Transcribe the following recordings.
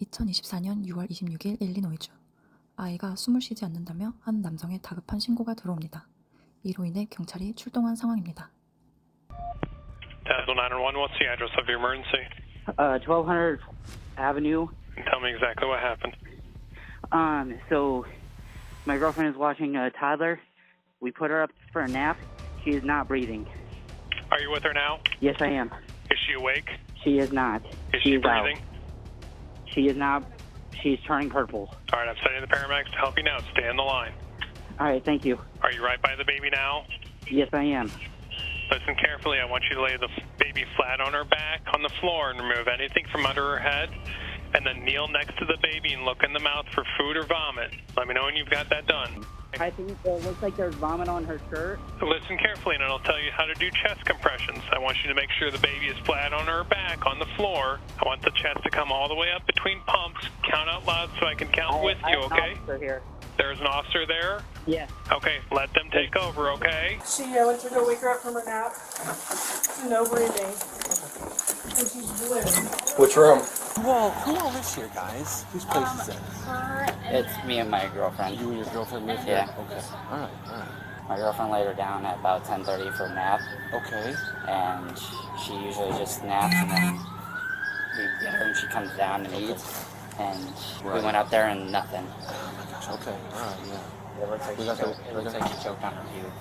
2024년 6월 26일 일리노이주. 아이가 숨을 쉬지 않는다며 한 남성의 다급한 신고가 들어옵니다. 이로 인해 경찰이 출동한 상황입니다. 911, what's the address of your emergency? 1200 Avenue. Tell me exactly what happened. So my girlfriend is watching a toddler. We put her up for a nap. She is not breathing. Are you with her now? Yes, I am. Is she awake? She is not. Is she breathing? She is not. She's turning purple. All right, I'm sending the paramedics to help you now. Stay on the line. All right, thank you. Are you right by the baby now? Yes, I am. Listen carefully. I want you to lay the baby flat on her back on the floor and remove anything from under her head. And then kneel next to the baby and look in the mouth for food or vomit. Let me know when you've got that done. I think it looks like there's vomit on her shirt. Listen carefully and it'll tell you how to do chest compressions. I want you to make sure the baby is flat on her back on the floor. I want the chest to come all the way up between pumps. Count out loud so I can count with you, okay? Here. There's an officer there? Yes. Okay, let them take over, okay? She went to go wake her up from her nap. No breathing. And she's blue. Which room? Who all lives here, guys? Whose place is it? It's me and my girlfriend. You and your girlfriend live Yeah. here? Okay. All right. My girlfriend laid her down at about 10:30 for a nap, Okay. and she usually just naps, and then we get her and she comes down and eats. And we Right. went up there and nothing. Oh my gosh. Okay. All right. Yeah. It looks like We she got the- choked, it looks like she choked on her view.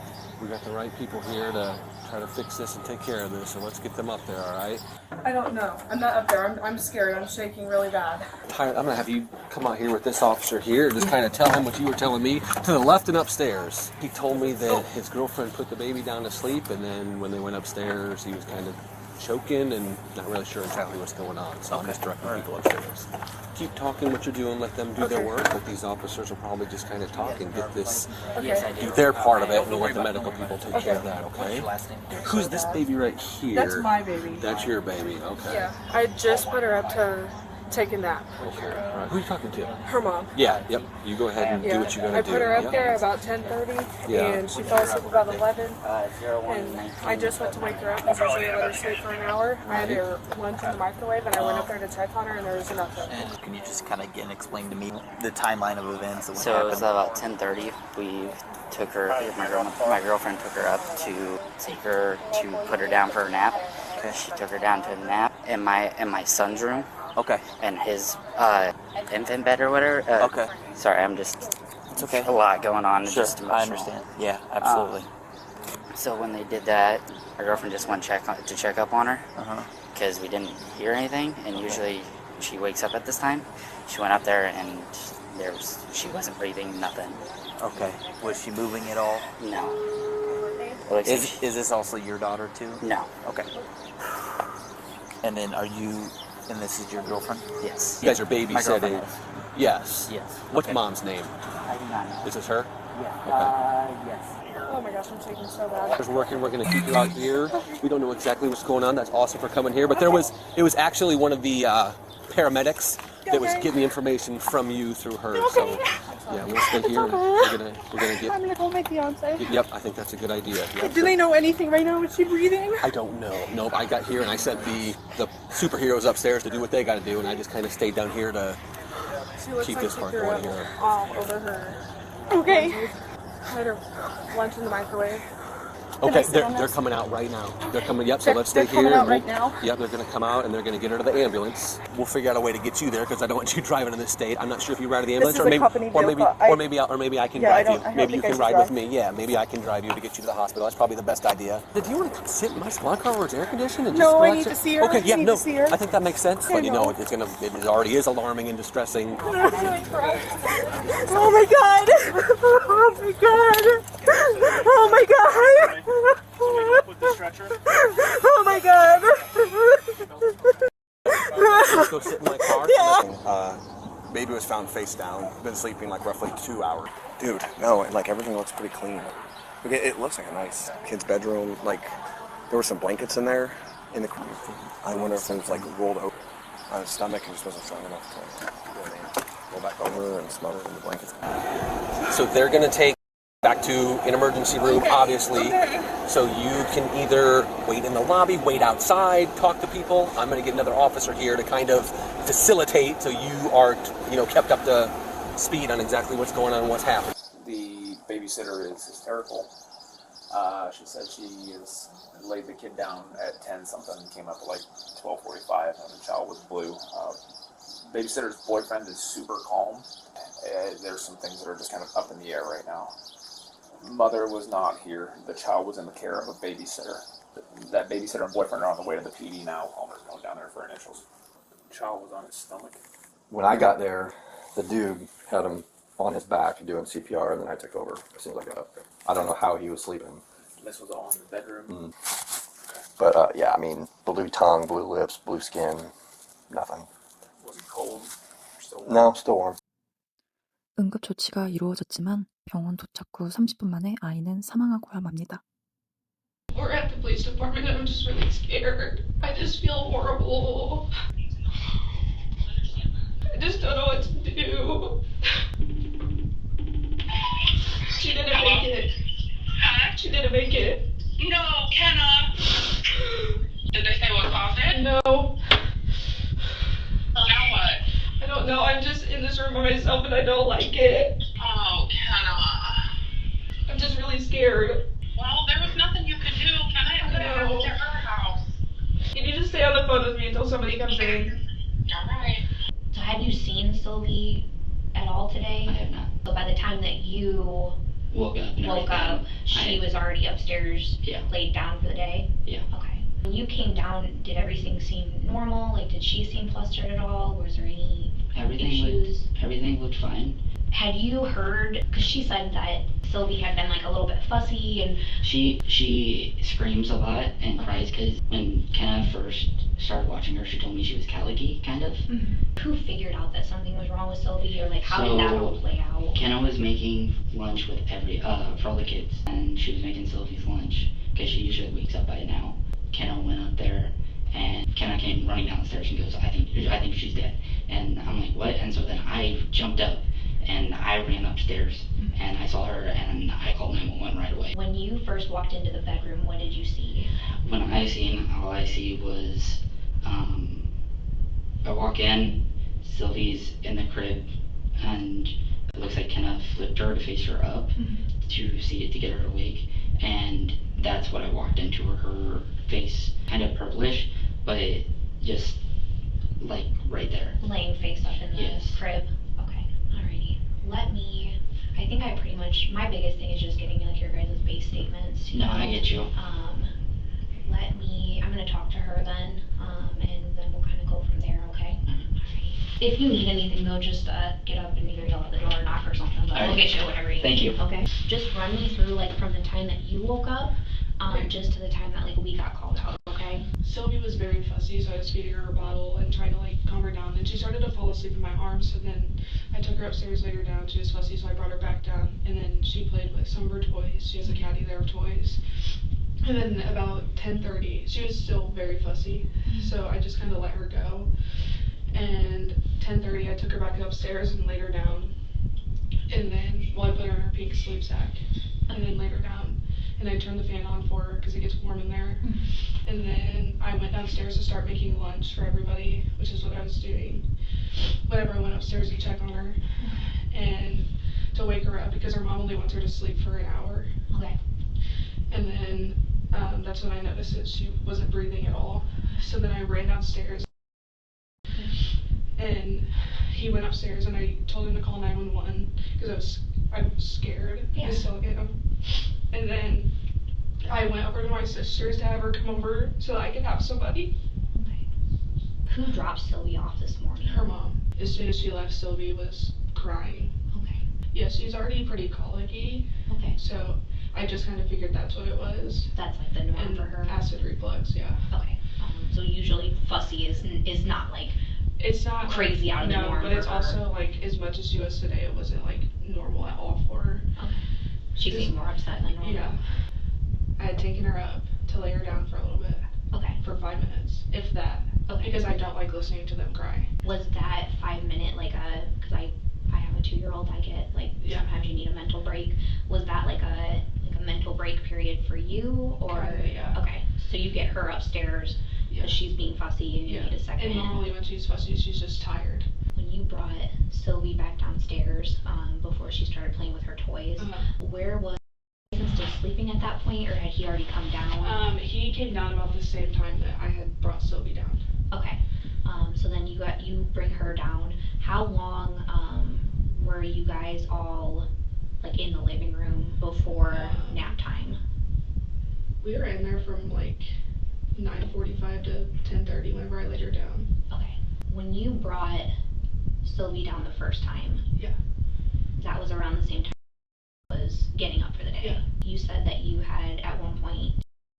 We got the right people here to try to fix this and take care of this. So let's get them up there. All right. I don't know. I'm not up there. I'm scared. I'm shaking really bad. I'm gonna have you come out here with this officer here. Just kind of tell him what you were telling me to the left and upstairs. He told me that his girlfriend put the baby down to sleep, and then when they went upstairs, he was kind of choking and not really sure exactly what's going on. So I'm just directing people upstairs. Keep talking what you're doing. Let them do their work. But these officers will probably just kind of talk and get this, do their part of it, and we'll let the medical people take care of that. Okay? Who's this baby right here? That's my baby. That's your baby. Okay. Yeah. I just put her up to take a nap. Okay. All right. Who are you talking to? Her mom. Yeah. Yep. You go ahead and do what you gotta do. I put her up Yep. there about 10:30, Yeah. and she fell asleep about 11. And I just went to wake her up because usually I let her sleep for an hour. I had her lunch in the microwave, and I went up there to check on her, and there was nothing. Can you just kind of again explain to me the timeline of events? Of what So it was happened? about 10:30. We took her. My girlfriend took her up to take her to put her down for her nap. Okay. She took her down to the nap in my son's room. Okay. And his infant bed or whatever. Okay. Sorry, I'm just. It's okay. A lot going on. Sure. Just I understand. Yeah, absolutely. So when they did that, my girlfriend just went to check up on her Uh-huh. because we didn't hear anything, and usually she wakes up at this time. She went up there and she wasn't breathing, nothing. Okay. Was she moving at all? No. It looks like Is this also your daughter too? no. Okay. And then are you? And this is your girlfriend? Yes. You guys are My babysitting. girlfriend is. Yes. Yes. What's Okay. mom's name? I do not know. Is this her? Yes. Oh my gosh, I'm shaking so bad. We're working. We're going to keep you out here. We don't know exactly what's going on. That's awesome for coming here. But it was actually one of the paramedics that was getting the information from you through her. So yeah, we'll stay here. And we're gonna get. I'm gonna call my fiance. Yep, I think that's a good idea. Yep. Do they know anything right now? Is she breathing? I don't know. Nope. I got here and I sent the superheroes upstairs to do what they got to do, and I just kind of stayed down here to She looks keep like this she part threw going up here. all over her. Okay. I had her lunch in the microwave. Okay, I sit on they're this? coming out right now. They're coming. Yep. So let's stay They're coming here. out right now? Yep. They're going to come out and they're going to get her to the ambulance. We'll figure out a way to get you there because I don't want you driving in this state. I'm not sure if you ride to the ambulance is or a maybe company or maybe vehicle. or maybe I can Yeah, I drive you. don't Maybe you think I can should ride drive. with me. Yeah. Maybe I can drive you to get you to the hospital. That's probably the best idea. Do you want to come sit in my squad car where it's air conditioned? And No, just I relax need here? to see her. Okay. Yeah. I need No. to see her. I think that makes sense. But you know, know. it already is alarming and distressing. Oh my god! Oh my god! Oh my god! Oh my god! Let's go sit in my car. Yeah. Baby was found face down. Been sleeping like roughly 2 hours. Dude, no, like everything looks pretty clean. Okay, it looks like a nice kid's bedroom. Like there were some blankets in there. I wonder if it was like rolled over on his stomach and just wasn't strong enough to roll back over and smother in the blankets. So they're gonna take back to an emergency room, obviously. So you can either wait in the lobby, wait outside, talk to people. I'm going to get another officer here to kind of facilitate so you are, kept up to speed on exactly what's going on and what's happening. The babysitter is hysterical. She said she laid the kid down at 10 something, came up at like 12:45, and the child was blue. Babysitter's boyfriend is super calm. There's some things that are just kind of up in the air right now. Mother was not here. The child was in the care of a babysitter. That babysitter and boyfriend are on the way to the PD now. Palmer's going down there for initials. The child was on his stomach. When I got there, the dude had him on his back doing CPR, and then I took over as soon as I got up there. I don't know how he was sleeping. This was all in the bedroom. But yeah, I mean, blue tongue, blue lips, blue skin, nothing. Was he cold? Still warm? No, still warm. 응급 조치가 이루어졌지만 병원 도착 후 30분 만에 아이는 사망하고야 맙니다. We're at the police department and I'm just really scared. I just feel horrible. I just don't know what to do. She didn't make it. She didn't make it. No, Kenna. Did they say what caused it? No. Now what? I don't know. I'm just in this room by myself and I don't like it. Oh, Kenna. I'm just really scared. Well, there was nothing you could do, Kenna. It could have happened to her house. You need to stay on the phone with me until somebody comes in. All right. So had you seen Sylvie at all today? I have not. So by the time that you Woke up, she was already upstairs, Yeah. laid down for the day? Yeah. Okay. When you came down, did everything seem normal? Like, did she seem flustered at all? Was there any issues? Everything looked fine. Had you heard, because she said that Sylvie had been like a little bit fussy and She screams a lot and cries because when Kenna first started watching her, she told me she was colicky, kind of. who figured out that something was wrong with Sylvie, or like how did that all play out? Kenna was making lunch with for all the kids, and she was making Sylvie's lunch because she usually wakes up by now. Kenna went up there, and Kenna came running downstairs and goes, I think she's dead. And I'm like, what? And so then I jumped up and I ran upstairs and I saw her and I called 911 right away. When you first walked into the bedroom, what did you see? When all I see was, I walk in, Sylvie's in the crib, and it looks like Kenna flipped her to face her up to get her awake, and that's what I walked into. Her face kind of purplish, but just like right there. Laying face up in the Yes. crib? Okay, alrighty. I think my biggest thing is just getting like your guys' base statements. No, I get you. I'm gonna talk to her then, and then we'll kind of go from there, okay? Alrighty. If you need anything though, just get up and either yell at the door or knock or something, but we'll get you whatever you Thank need. you. Okay? Just run me through like from the time that you woke up, just to the time that like we got called out, okay? Sylvie was very fussy, so I was feeding her a bottle and trying to like calm her down. And she started to fall asleep in my arms, so then I took her upstairs, laid her down. She was fussy, so I brought her back down. And then she played with some of her toys. She has a caddy there of toys. And then about 10:30, she was still very fussy, so I just kind of let her go. And 10:30, I took her back upstairs and laid her down. And then, I put her in her pink sleep sack, and then laid her down. And I turned the fan on for her because it gets warm in there. And then I went downstairs to start making lunch for everybody, which is what I was doing whenever I went upstairs to check on her and to wake her up because her mom only wants her to sleep for an hour. Okay. And then that's when I noticed that she wasn't breathing at all. So then I ran downstairs and he went upstairs and I told him to call 911 because I was scared. Yeah. I still am. And then I went over to my sister's to have her come over so that I could have somebody. Okay. Who dropped Sylvie off this morning? Her mom. As soon as she left, Sylvie was crying. Okay. Yeah, she's already pretty colicky. Okay. So I just kind of figured that's what it was. That's like the norm And for her. acid reflux, yeah. Okay. So usually fussy is not like It's not crazy out of the norm but for it's her. also like as much as she was today, it wasn't like normal at all for her. Okay. She seemed more upset than normal. Yeah. I had taken her up to lay her down for a little bit. Okay. For 5 minutes, if that. Okay. Because I don't like listening to them cry. Was that 5 minute like because I have a 2-year-old, I get like Yeah. sometimes you need a mental break. Was that like you, or Kinda, yeah. okay, so you get her upstairs because she's being fussy and you need a second. And normally when she's fussy, she's just tired. When you brought Sylvie back downstairs before she started playing with her toys, where was Jason still sleeping at that point, or had he already come down? He came down about the same time that I had brought Sylvie down. Okay, so then you bring her down. How long were you guys all like in the living room before nap time? We were in there from like 9:45 to 10:30 whenever I laid her down. Okay. When you brought Sylvie down the first time, Yeah. that was around the same time I was getting up for the day. Yeah. You said that you had at one point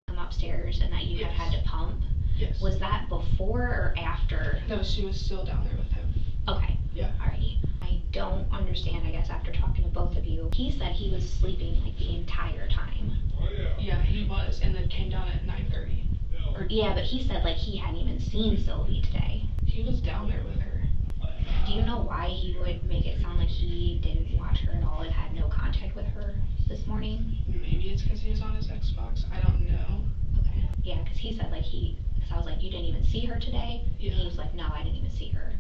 come upstairs and that you Yes. had to pump. Yes. Was that before or after? No, she was still down there with him. Okay. Yeah. Alrighty. I don't understand, I guess, after talking to both of you. He said he was sleeping like the entire time. Yeah, he was, and then came down at 9:30. Yeah, but he said like he hadn't even seen Sylvie today. He was down there with her. Do you know why he would make it sound like he didn't watch her at all and had no contact with her this morning? Maybe it's because he was on his Xbox. I don't know. Okay. Yeah, because he said like because I was like, you didn't even see her today? Yeah. And he was like, no, I didn't even see her.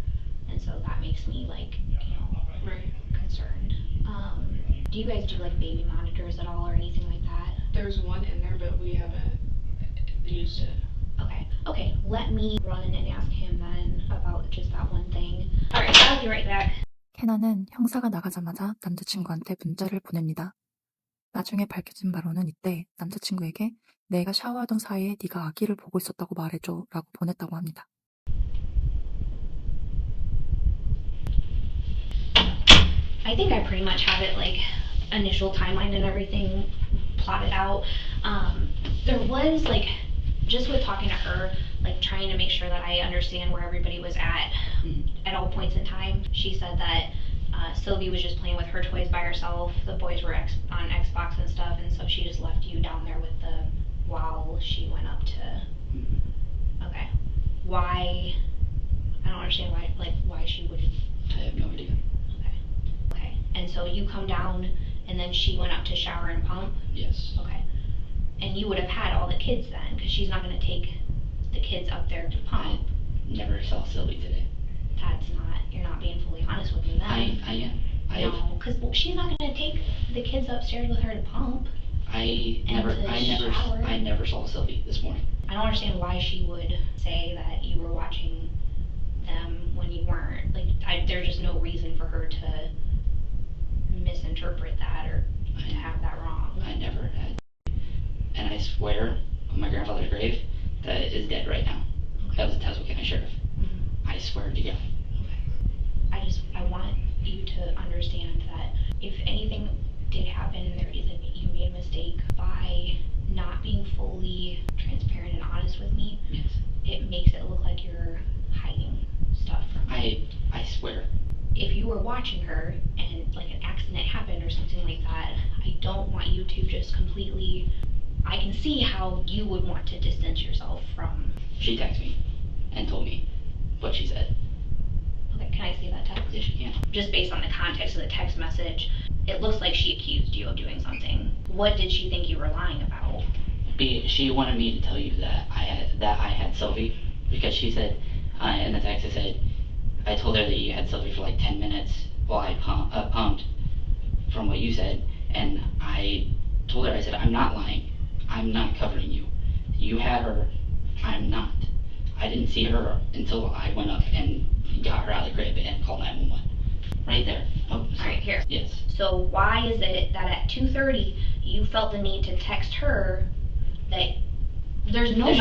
And so that makes me like, Right. concerned. Do you guys do like baby monitors at all or anything like that? There's one in there, but we haven't used it. Okay, let me run and ask him then about just that one thing. Alright, I'll be right back. 캐나는 형사가 나가자마자 남자친구한테 문자를 보냅니다. 나중에 밝혀진 바로는 이때 남자친구에게 내가 샤워하던 사이에 네가 아기를 보고 있었다고 말해줘 라고 보냈다고 합니다. I think I pretty much have it like initial timeline and everything plotted out. There was like, just with talking to her, like trying to make sure that I understand where everybody was at all points in time. She said that Sylvie was just playing with her toys by herself. The boys were on Xbox and stuff, and so she just left you down there with while she went up to. Okay. Why? I don't understand why she wouldn't. I have no idea. Okay. And so you come down, and then she went up to shower and pump? Yes. Okay. And you would have had all the kids then, because she's not going to take the kids up there to pump. I never saw Sylvie today. You're not being fully honest with me then. I am. No, because she's not going to take the kids upstairs with her to pump. I shower. never saw Sylvie this morning. I don't understand why she would say that you were watching them when you weren't. Like, there's just no reason for her to misinterpret that or to have that wrong. I never had. And I swear on my grandfather's grave that is dead right now. That was a Tazewell County Sheriff. I swear to God. I want you to understand that if anything did happen and you made a mistake by not being fully transparent and honest with me, Yes. it makes it look like you're hiding stuff from me. I swear. If you were watching her and like an accident happened or something like that, I don't want you to just completely. I can see how you would want to distance yourself from. She texted me and told me what she said. Okay, can I see that text? Yes, she can. Just based on the context of the text message, it looks like she accused you of doing something. What did she think you were lying about? She wanted me to tell you that I had Sylvie, because she said in the text, it said, I told her that you had Sylvie for like 10 minutes while I pumped from what you said, and I told her, I said, I'm not lying. I'm not covering you. You had her. I'm not. I didn't see her until I went up and got her out of the crib and called 911. Right there. Oh, sorry. Right here. Yes. So why is it that at 2:30 you felt the need to text her that there's no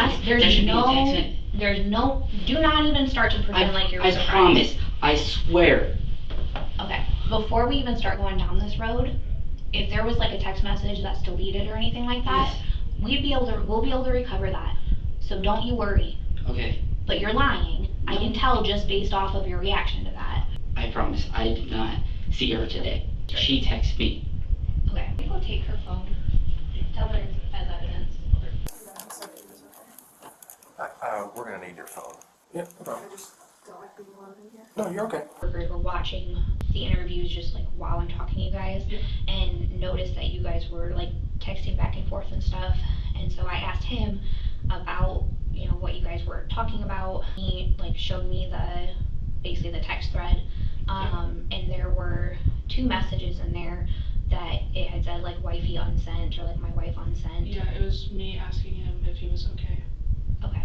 do not even start to pretend like you're surprised. I promise. I swear. Okay. Before we even start going down this road, if there was like a text message that's deleted or anything like that, Yes. we'll be able to recover that. So don't you worry. Okay. But you're lying. I can tell just based off of your reaction to that. I promise. I did not see her today. She texted me. Okay. We'll take her phone. Tell her as evidence. We're gonna need your phone. Yeah, no problem. No, you're okay. We're watching the interviews just like while I'm talking to you guys, and noticed that you guys were like texting back and forth and stuff, And so I asked him about, you know, what you guys were talking about. He like showed me basically the text thread, and there were 2 messages in there that it had said like wifey unsent or like my wife unsent. Yeah, it was me asking him if he was okay. Okay.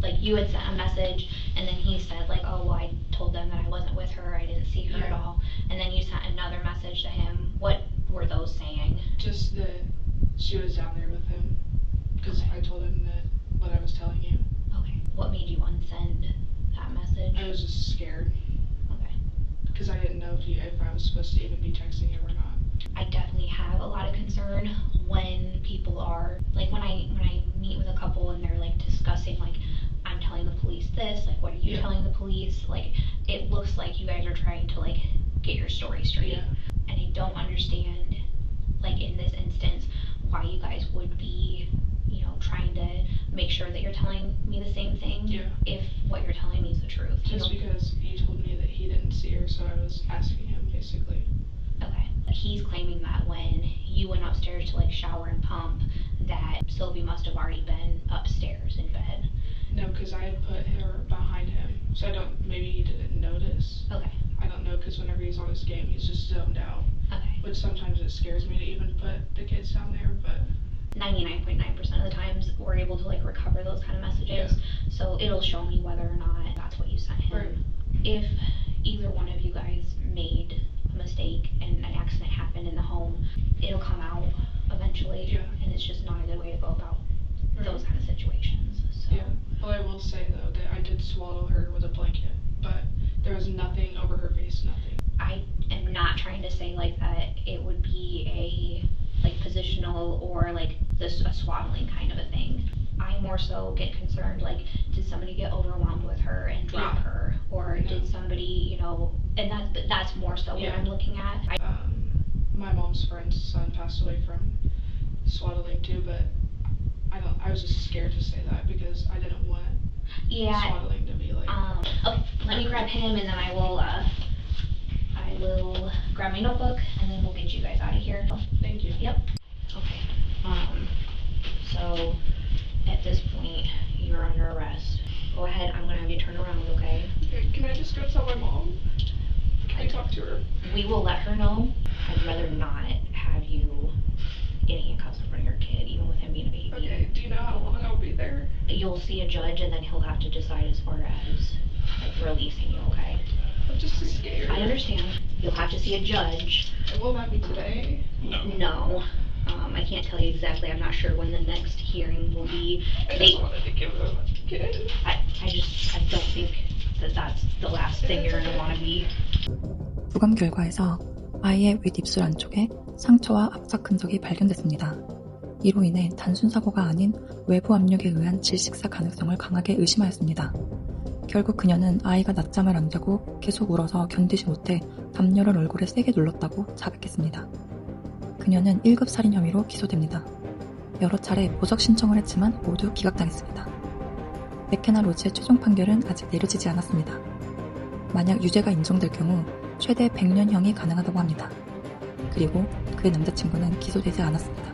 Like you had sent a message and then he said like, oh well, I told them that I wasn't with her, I didn't see her at all. And then you sent another message to him. What were those saying? Just that she was down there with him, because I told him that what I was telling you. Okay. What made you unsend that message? I was just scared. Okay. Because I didn't know if I was supposed to even be texting him or not. I definitely have a lot of concern when people are like when I meet with a couple and they're like discussing like, I'm telling the police this, like what are you telling the police? Like it looks like you guys are trying to like get your story straight. Yeah. And I don't understand like in this instance why you guys would be, you know, trying to make sure that you're telling me the same thing. Yeah. If what you're telling me is the truth. Just because he told me that he didn't see her, so I was asking him basically. Okay. He's claiming that when you went upstairs to like shower and pump, that Sylvie must have already been upstairs in bed. No, because I had put her behind him, so maybe he didn't notice. Okay. I don't know, because whenever he's on his game, he's just zoned out. Okay. Which sometimes it scares me to even put the kids down there, but 99.9% of the times we're able to like recover those kind of messages. So it'll show me whether or not that's what you sent him. Right. If either one of you guys made a mistake and an accident happened in the home, it'll come out eventually. Yeah. And it's just not a good way to go about those kind of situations. So. yeah. Well, I will say though that I did swaddle her with a blanket, but there was nothing over her face, nothing. I am not trying to say like that it would be a like positional or like a swaddling kind of a thing. I more so get concerned like, did somebody get overwhelmed with her and drop her, or did somebody, you know, and that's more so what I'm looking at. My mom's friend's son passed away from swaddling too, but I was just scared to say that because I didn't want swaddling to be like. Okay, let me grab him and then I will grab my notebook and then we'll get you guys out of here. Thank you. Yep. Okay. So at this point you're under arrest. Go ahead, I'm gonna have you turn around, okay? Can I just go tell my mom? Can I talk to her? We will let her know. I'd rather not have you in handcuffs in front of your kid, even with him being a baby. Okay, do you know how long I'll be there? You'll see a judge and then he'll have to decide as far as like releasing you, okay? I'm just scared. I understand. You'll have to see a judge. And will that be today? No. I can't tell you exactly. I'm not sure when the next hearing will be. I just wanted to give them a kid. I don't think that that's the last thing you're going to want to be. 부검 결과에서 아이의 윗입술 안쪽에 상처와 압박 흔적이 발견됐습니다. 이로 인해 단순 사고가 아닌 외부 압력에 의한 질식사 가능성을 강하게 의심하였습니다. 결국 그녀는 아이가 낮잠을 안 자고 계속 울어서 견디지 못해 담요를 얼굴에 세게 눌렀다고 자백했습니다. 그녀는 1급 살인 혐의로 기소됩니다. 여러 차례 보석 신청을 했지만 모두 기각당했습니다. 맥케나 로즈의 최종 판결은 아직 내려지지 않았습니다. 만약 유죄가 인정될 경우 최대 100년형이 가능하다고 합니다. 그리고 그의 남자친구는 기소되지 않았습니다.